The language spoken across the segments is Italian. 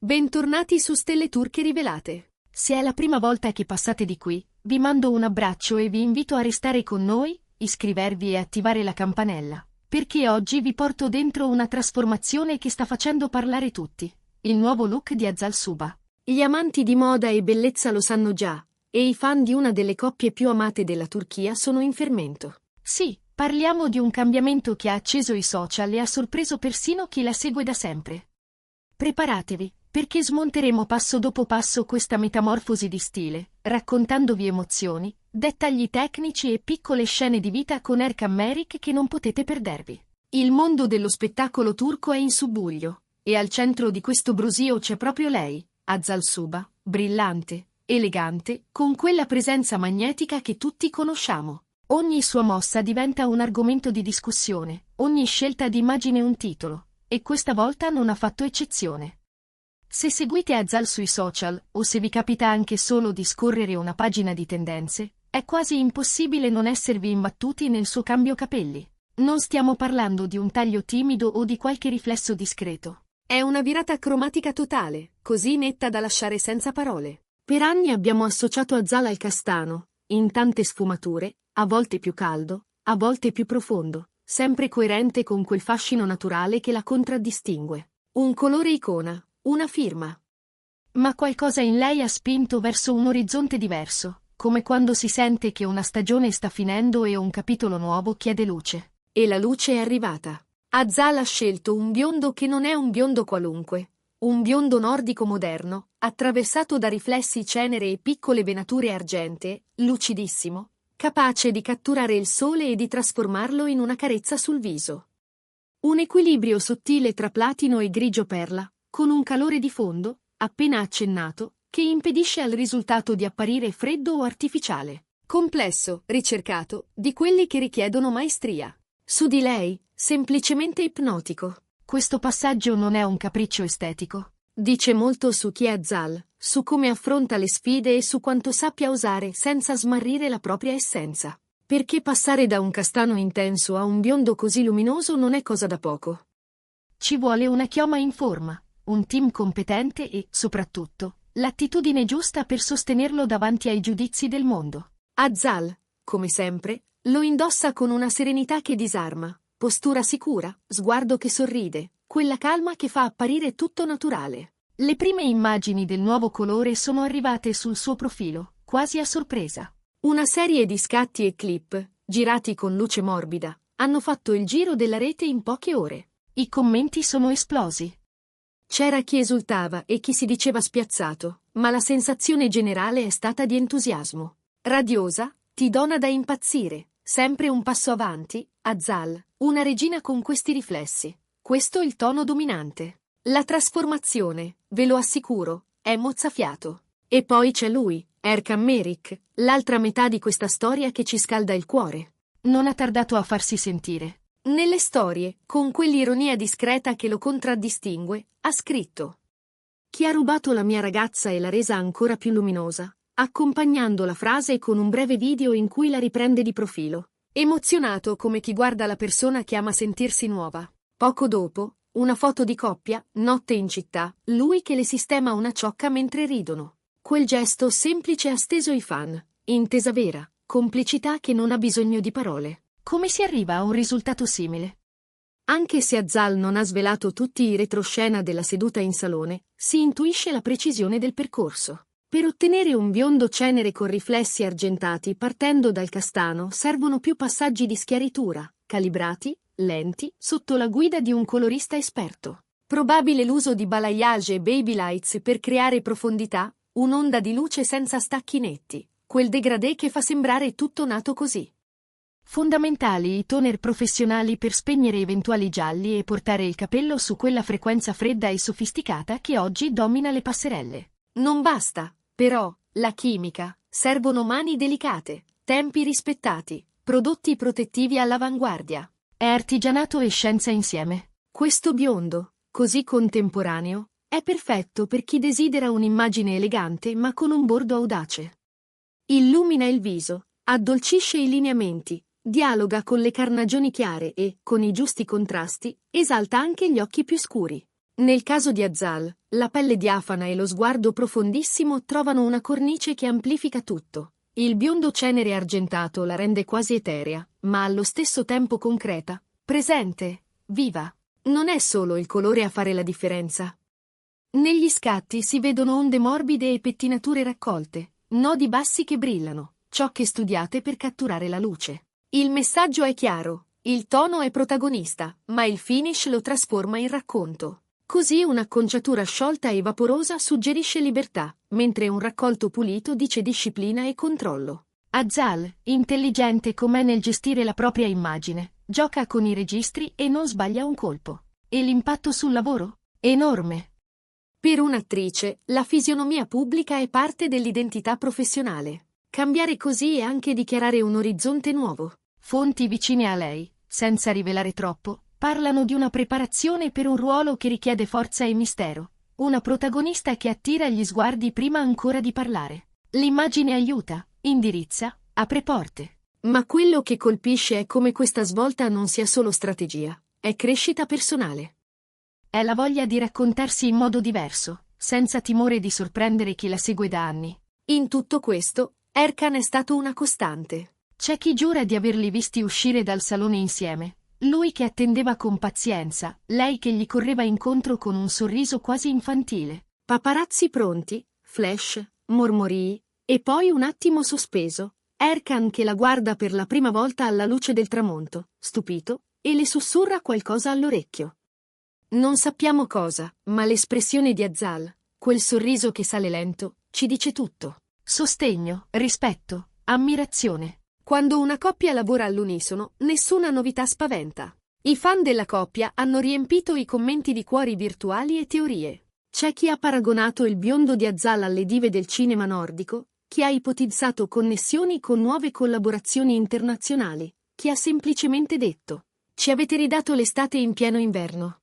Bentornati su Stelle Turche Rivelate. Se è la prima volta che passate di qui, vi mando un abbraccio e vi invito a restare con noi, iscrivervi e attivare la campanella, perché oggi vi porto dentro una trasformazione che sta facendo parlare tutti. Il nuovo look di Azal Suba. Gli amanti di moda e bellezza lo sanno già, e i fan di una delle coppie più amate della Turchia sono in fermento. Sì, parliamo di un cambiamento che ha acceso i social e ha sorpreso persino chi la segue da sempre. Preparatevi, perché smonteremo passo dopo passo questa metamorfosi di stile, raccontandovi emozioni, dettagli tecnici e piccole scene di vita con Erkan Merik che non potete perdervi. Il mondo dello spettacolo turco è in subbuglio, e al centro di questo brusio c'è proprio lei, Azal Suba, brillante, elegante, con quella presenza magnetica che tutti conosciamo. Ogni sua mossa diventa un argomento di discussione, ogni scelta di immagine un titolo, e questa volta non ha fatto eccezione. Se seguite Azal sui social, o se vi capita anche solo di scorrere una pagina di tendenze, è quasi impossibile non esservi imbattuti nel suo cambio capelli. Non stiamo parlando di un taglio timido o di qualche riflesso discreto. È una virata cromatica totale, così netta da lasciare senza parole. Per anni abbiamo associato Azal al castano, in tante sfumature, a volte più caldo, a volte più profondo, sempre coerente con quel fascino naturale che la contraddistingue. Un colore icona. Una firma. Ma qualcosa in lei ha spinto verso un orizzonte diverso, come quando si sente che una stagione sta finendo e un capitolo nuovo chiede luce. E la luce è arrivata. Azal ha scelto un biondo che non è un biondo qualunque, un biondo nordico moderno, attraversato da riflessi cenere e piccole venature argentee, lucidissimo, capace di catturare il sole e di trasformarlo in una carezza sul viso. Un equilibrio sottile tra platino e grigio perla, con un calore di fondo, appena accennato, che impedisce al risultato di apparire freddo o artificiale. Complesso, ricercato, di quelli che richiedono maestria. Su di lei, semplicemente ipnotico. Questo passaggio non è un capriccio estetico. Dice molto su chi è Azal, su come affronta le sfide e su quanto sappia osare senza smarrire la propria essenza. Perché passare da un castano intenso a un biondo così luminoso non è cosa da poco. Ci vuole una chioma in forma, un team competente e, soprattutto, l'attitudine giusta per sostenerlo davanti ai giudizi del mondo. Azal, come sempre, lo indossa con una serenità che disarma, postura sicura, sguardo che sorride, quella calma che fa apparire tutto naturale. Le prime immagini del nuovo colore sono arrivate sul suo profilo, quasi a sorpresa. Una serie di scatti e clip, girati con luce morbida, hanno fatto il giro della rete in poche ore. I commenti sono esplosi. C'era chi esultava e chi si diceva spiazzato, ma la sensazione generale è stata di entusiasmo. Radiosa, ti dona da impazzire, sempre un passo avanti, Azal, una regina con questi riflessi. Questo è il tono dominante. La trasformazione, ve lo assicuro, è mozzafiato. E poi c'è lui, Erkan Merik, l'altra metà di questa storia che ci scalda il cuore. Non ha tardato a farsi sentire. Nelle storie, con quell'ironia discreta che lo contraddistingue, ha scritto: chi ha rubato la mia ragazza e l'ha resa ancora più luminosa, accompagnando la frase con un breve video in cui la riprende di profilo. Emozionato come chi guarda la persona che ama sentirsi nuova. Poco dopo, una foto di coppia, notte in città, lui che le sistema una ciocca mentre ridono. Quel gesto semplice ha steso i fan. Intesa vera, complicità che non ha bisogno di parole. Come si arriva a un risultato simile? Anche se Azal non ha svelato tutti i retroscena della seduta in salone, si intuisce la precisione del percorso. Per ottenere un biondo cenere con riflessi argentati partendo dal castano servono più passaggi di schiaritura, calibrati, lenti, sotto la guida di un colorista esperto. Probabile l'uso di balayage e baby lights per creare profondità, un'onda di luce senza stacchi netti, quel degradé che fa sembrare tutto nato così. Fondamentali i toner professionali per spegnere eventuali gialli e portare il capello su quella frequenza fredda e sofisticata che oggi domina le passerelle. Non basta, però, la chimica, servono mani delicate, tempi rispettati, prodotti protettivi all'avanguardia. È artigianato e scienza insieme. Questo biondo, così contemporaneo, è perfetto per chi desidera un'immagine elegante ma con un bordo audace. Illumina il viso, addolcisce i lineamenti, dialoga con le carnagioni chiare e, con i giusti contrasti, esalta anche gli occhi più scuri. Nel caso di Azal, la pelle diafana e lo sguardo profondissimo trovano una cornice che amplifica tutto. Il biondo cenere argentato la rende quasi eterea, ma allo stesso tempo concreta, presente, viva. Non è solo il colore a fare la differenza. Negli scatti si vedono onde morbide e pettinature raccolte, nodi bassi che brillano, ciocche studiate per catturare la luce. Il messaggio è chiaro, il tono è protagonista, ma il finish lo trasforma in racconto. Così un'acconciatura sciolta e vaporosa suggerisce libertà, mentre un raccolto pulito dice disciplina e controllo. Azal, intelligente com'è nel gestire la propria immagine, gioca con i registri e non sbaglia un colpo. E l'impatto sul lavoro? Enorme. Per un'attrice, la fisionomia pubblica è parte dell'identità professionale. Cambiare così è anche dichiarare un orizzonte nuovo. Fonti vicine a lei, senza rivelare troppo, parlano di una preparazione per un ruolo che richiede forza e mistero. Una protagonista che attira gli sguardi prima ancora di parlare. L'immagine aiuta, indirizza, apre porte. Ma quello che colpisce è come questa svolta non sia solo strategia, è crescita personale. È la voglia di raccontarsi in modo diverso, senza timore di sorprendere chi la segue da anni. In tutto questo, Erkan è stato una costante. C'è chi giura di averli visti uscire dal salone insieme. Lui che attendeva con pazienza, lei che gli correva incontro con un sorriso quasi infantile. Paparazzi pronti, flash, mormorii, e poi un attimo sospeso. Erkan che la guarda per la prima volta alla luce del tramonto, stupito, e le sussurra qualcosa all'orecchio. Non sappiamo cosa, ma l'espressione di Azal, quel sorriso che sale lento, ci dice tutto. Sostegno, rispetto, ammirazione. Quando una coppia lavora all'unisono, nessuna novità spaventa. I fan della coppia hanno riempito i commenti di cuori virtuali e teorie. C'è chi ha paragonato il biondo di Azal alle dive del cinema nordico, chi ha ipotizzato connessioni con nuove collaborazioni internazionali, chi ha semplicemente detto: ci avete ridato l'estate in pieno inverno.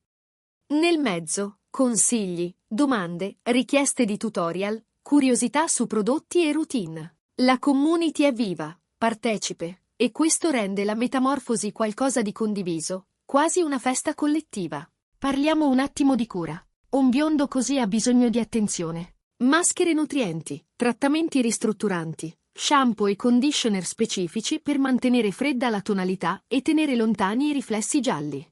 Nel mezzo, consigli, domande, richieste di tutorial, curiosità su prodotti e routine. La community è viva, partecipe, e questo rende la metamorfosi qualcosa di condiviso, quasi una festa collettiva. Parliamo un attimo di cura. Un biondo così ha bisogno di attenzione. Maschere nutrienti, trattamenti ristrutturanti, shampoo e conditioner specifici per mantenere fredda la tonalità e tenere lontani i riflessi gialli.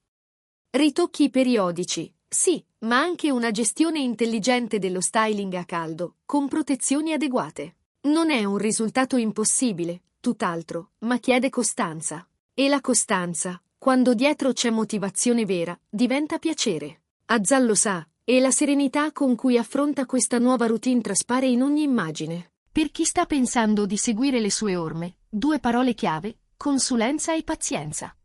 Ritocchi periodici, sì, ma anche una gestione intelligente dello styling a caldo, con protezioni adeguate. Non è un risultato impossibile, tutt'altro, ma chiede costanza. E la costanza, quando dietro c'è motivazione vera, diventa piacere. Azal lo sa, e la serenità con cui affronta questa nuova routine traspare in ogni immagine. Per chi sta pensando di seguire le sue orme, 2 parole chiave: consulenza e pazienza.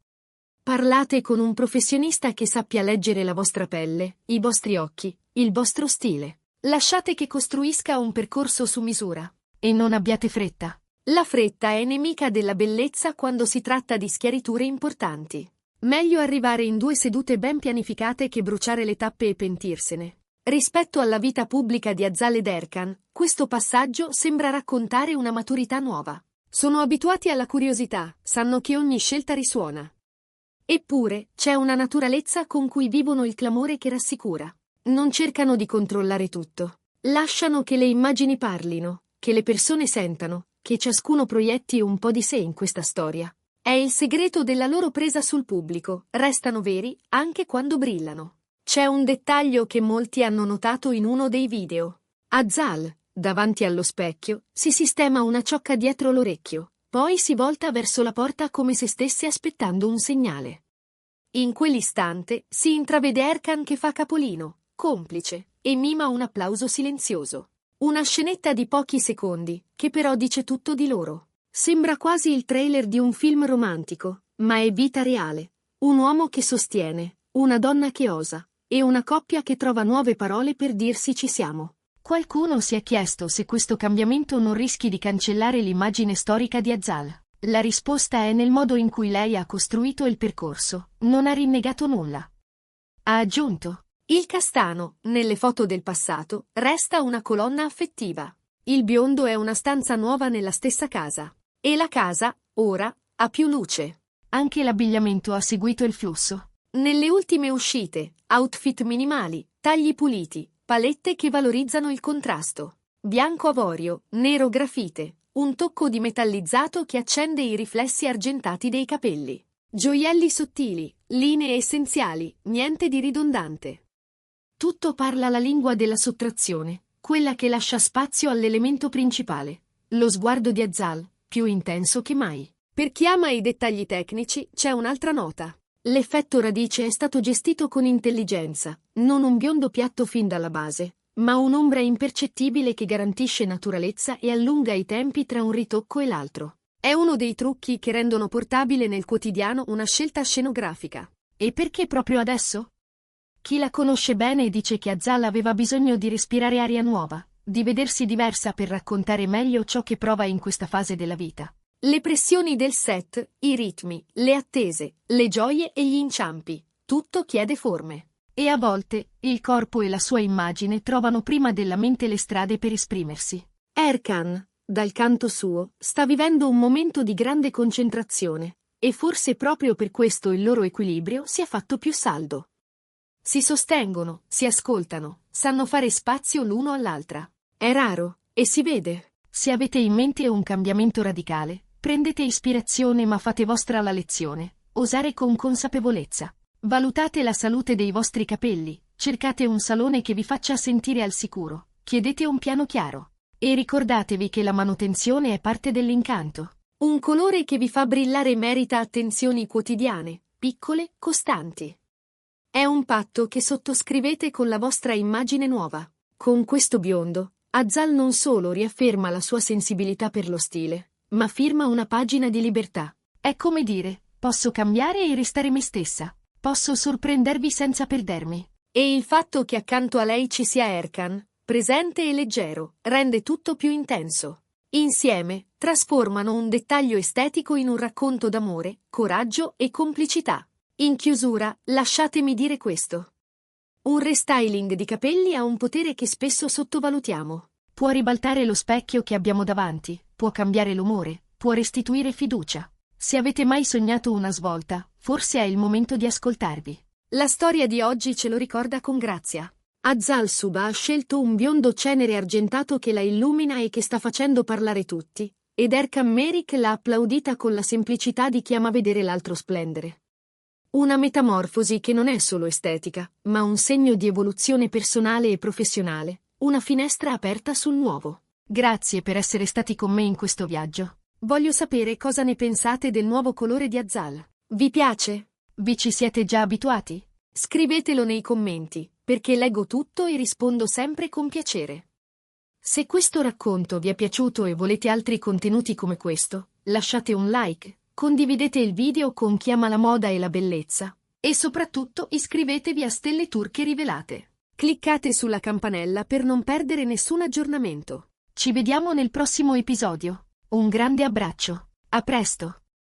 Parlate con un professionista che sappia leggere la vostra pelle, i vostri occhi, il vostro stile. Lasciate che costruisca un percorso su misura. E non abbiate fretta. La fretta è nemica della bellezza quando si tratta di schiariture importanti. Meglio arrivare in 2 sedute ben pianificate che bruciare le tappe e pentirsene. Rispetto alla vita pubblica di Azal ed Erkan, questo passaggio sembra raccontare una maturità nuova. Sono abituati alla curiosità, sanno che ogni scelta risuona. Eppure, c'è una naturalezza con cui vivono il clamore che rassicura. Non cercano di controllare tutto. Lasciano che le immagini parlino, che le persone sentano, che ciascuno proietti un po' di sé in questa storia. È il segreto della loro presa sul pubblico, restano veri anche quando brillano. C'è un dettaglio che molti hanno notato in uno dei video. Azal, davanti allo specchio, si sistema una ciocca dietro l'orecchio, poi si volta verso la porta come se stesse aspettando un segnale. In quell'istante si intravede Erkan che fa capolino, complice, e mima un applauso silenzioso. Una scenetta di pochi secondi, che però dice tutto di loro. Sembra quasi il trailer di un film romantico, ma è vita reale. Un uomo che sostiene, una donna che osa, e una coppia che trova nuove parole per dirsi ci siamo. Qualcuno si è chiesto se questo cambiamento non rischi di cancellare l'immagine storica di Azal. La risposta è nel modo in cui lei ha costruito il percorso, non ha rinnegato nulla. Ha aggiunto: il castano, nelle foto del passato, resta una colonna affettiva. Il biondo è una stanza nuova nella stessa casa. E la casa, ora, ha più luce. Anche l'abbigliamento ha seguito il flusso. Nelle ultime uscite, outfit minimali, tagli puliti, palette che valorizzano il contrasto. Bianco avorio, nero grafite, un tocco di metallizzato che accende i riflessi argentati dei capelli. Gioielli sottili, linee essenziali, niente di ridondante. Tutto parla la lingua della sottrazione, quella che lascia spazio all'elemento principale. Lo sguardo di Azzal, più intenso che mai. Per chi ama i dettagli tecnici, c'è un'altra nota. L'effetto radice è stato gestito con intelligenza, non un biondo piatto fin dalla base, ma un'ombra impercettibile che garantisce naturalezza e allunga i tempi tra un ritocco e l'altro. È uno dei trucchi che rendono portabile nel quotidiano una scelta scenografica. E perché proprio adesso? Chi la conosce bene dice che Azzal aveva bisogno di respirare aria nuova, di vedersi diversa per raccontare meglio ciò che prova in questa fase della vita. Le pressioni del set, i ritmi, le attese, le gioie e gli inciampi, tutto chiede forme. E a volte, il corpo e la sua immagine trovano prima della mente le strade per esprimersi. Erkan, dal canto suo, sta vivendo un momento di grande concentrazione, e forse proprio per questo il loro equilibrio si è fatto più saldo. Si sostengono, si ascoltano, sanno fare spazio l'uno all'altra. È raro, e si vede. Se avete in mente un cambiamento radicale, prendete ispirazione ma fate vostra la lezione. Osare con consapevolezza. Valutate la salute dei vostri capelli, cercate un salone che vi faccia sentire al sicuro, chiedete un piano chiaro. E ricordatevi che la manutenzione è parte dell'incanto. Un colore che vi fa brillare merita attenzioni quotidiane, piccole, costanti. È un patto che sottoscrivete con la vostra immagine nuova. Con questo biondo, Azzal non solo riafferma la sua sensibilità per lo stile, ma firma una pagina di libertà. È come dire, posso cambiare e restare me stessa. Posso sorprendervi senza perdermi. E il fatto che accanto a lei ci sia Erkan, presente e leggero, rende tutto più intenso. Insieme, trasformano un dettaglio estetico in un racconto d'amore, coraggio e complicità. In chiusura, lasciatemi dire questo. Un restyling di capelli ha un potere che spesso sottovalutiamo. Può ribaltare lo specchio che abbiamo davanti, può cambiare l'umore, può restituire fiducia. Se avete mai sognato una svolta, forse è il momento di ascoltarvi. La storia di oggi ce lo ricorda con grazia. Azzal Suba ha scelto un biondo cenere argentato che la illumina e che sta facendo parlare tutti, ed Erkan Merik l'ha applaudita con la semplicità di chi ama vedere l'altro splendere. Una metamorfosi che non è solo estetica, ma un segno di evoluzione personale e professionale, una finestra aperta sul nuovo. Grazie per essere stati con me in questo viaggio. Voglio sapere cosa ne pensate del nuovo colore di Azzal. Vi piace? Vi ci siete già abituati? Scrivetelo nei commenti, perché leggo tutto e rispondo sempre con piacere. Se questo racconto vi è piaciuto e volete altri contenuti come questo, lasciate un like, condividete il video con chi ama la moda e la bellezza, e soprattutto iscrivetevi a Stelle Turche Rivelate. Cliccate sulla campanella per non perdere nessun aggiornamento. Ci vediamo nel prossimo episodio. Un grande abbraccio. A presto!